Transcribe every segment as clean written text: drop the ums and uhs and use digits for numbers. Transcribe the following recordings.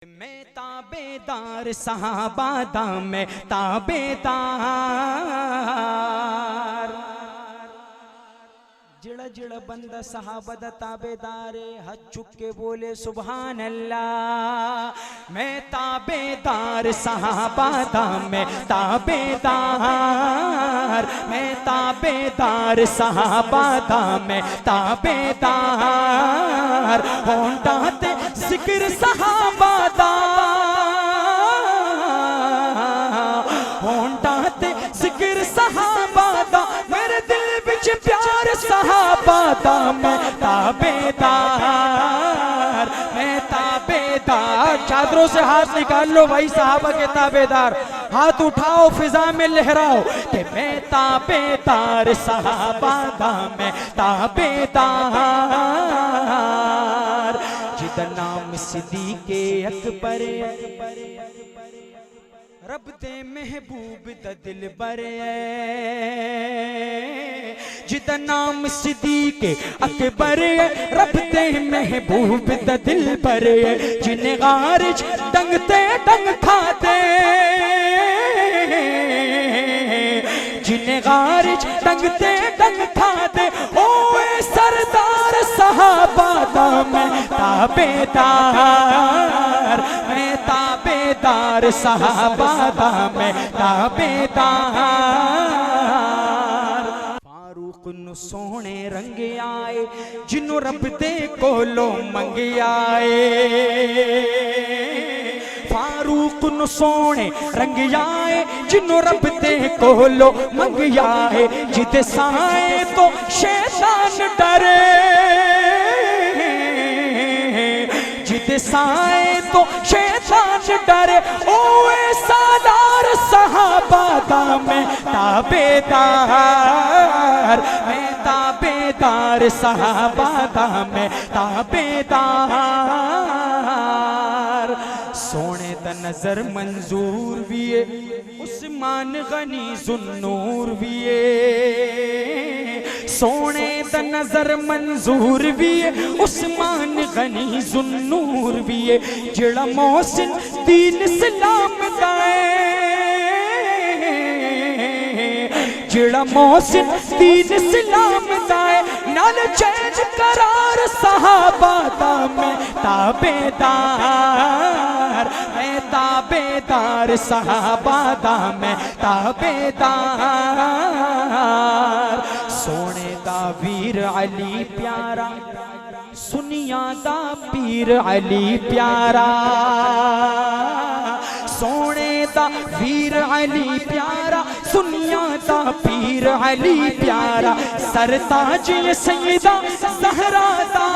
मैं ताबेदार सहाबादा में ताबेदार जिड़ा जिड़ा बंदा सहाबदा ताबेदारे हज चुक के बोले सुभान अल्लाह। मैं ताबेदार सहाबादा में ताबेदार, मैं ताबेदार सहाबादा में ताबेदार होंडाते जिक्र सहाबादा होंडाते जिक्र सहाबादा मेरे दिल बिच प्यार सहाबादा मैं ताबेदार, मैं ताबेदार। चादरों से हाथ निकाल लो भाई सहाबा के ताबेदार, हाथ उठाओ फिजा में लहराओ कि मैं ताबेदार सहाबादा मैं ताबेदार। जिदा नाम सिद्दीक़े अकबर रब दे महबूब दा दिल बरे, जिदा नाम सिद्दीक़े अकबर रब दे महबूब दा दिल बरे, जिन्हें गारिज डंगते डंग खाते, जिन्हें गारिज डंगते डंग खाते ओए सरदार सहाबादा मैं ताबेदार, मैं ताबेदार सहाबादा मैं ताबेदार। फारूक नु सोने रंग आए जिन्हों रब दे कोलो मंगे आए, फारूक नु सोने रंग आए जिन्हों रब दे कोलो मंग आए, जिते साए तो शैतान डरे, जिते साए तो शैतान डरे ओए सादार सहाबादा में ताबेदार, मैं ताबेदार सहाबादा में ताबेदार। सोने दा नजर मंजूर भी है उस्मान गनी जुन्नूर भी है, सोने दा नजर मंजूर भी है उस्मान गनी जुन्नूर भी है, जिड़ा मोहसिन दीन इस्लाम दा है, जिड़ा मोहसिन दीन इस्लाम दा है नाल चैन करार सहाबादा में ताबेदार, मैं ताबेदार सहाबादा में ताबेदार। सोने दा वीर अली प्यारा सुनिया दा पीर अली प्यारा, सोने दा वीर अली प्यारा सुनिया दा पीर अली प्यारा, सरताज सैयदा ज़हरा दा,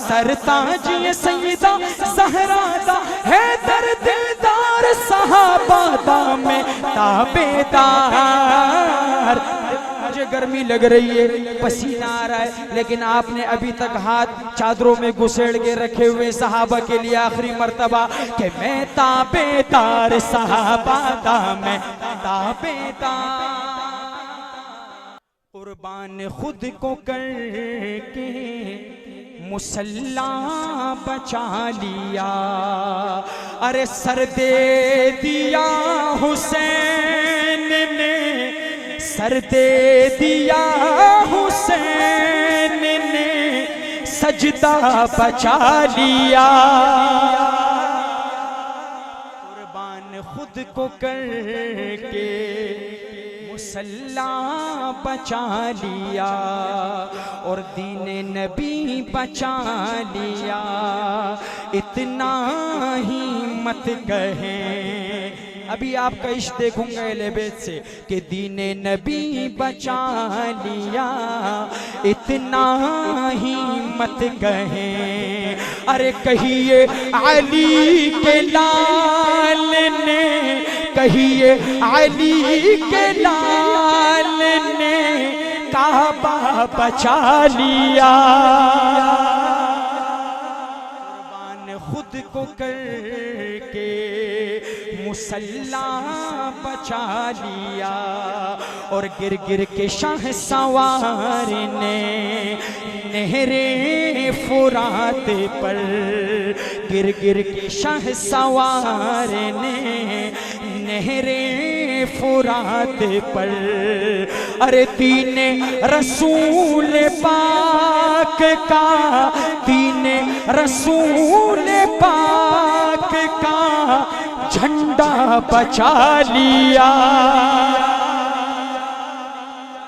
सरताज सैयदा ज़हरा दा हैदर दिलदार सहाबादा में ताबेदार। मुझे गर्मी लग रही है, पसीना आ रहा है, लेकिन आपने अभी तक हाथ चादरों में घुसेड़ के रखे हुए सहाबा के लिए आखिरी मर्तबा कि मैं ताबेदार सहाबादा में ताबेदार। कुर्बान खुद को करके मुसल्ला बचा लिया, अरे सर दे दिया हुसैन ने, सर दे दिया हुसैन ने सजदा बचा लिया। कुर्बान खुद को करके मुसल्ला बचा लिया और दीने नबी बचा लिया, इतना ही मत कहें। अभी आपका इश्क देखूंगा एलेबेत से कि दीने नबी बचा लिया, इतना ही मत कहें। अरे कहिए अली के लाल ने, कहिए अली के लाल ने काबा बचा लिया। कुर्बान खुद को करके मुसल्ला बचा लिया और गिर गिर के शाह सवार ने नहरे फुरात पर गिर गिर के शहसवार ने नहरे फुरात पर। अरे दीने रसूल पाक का, दीने रसूल पाक का झंडा बचा लिया।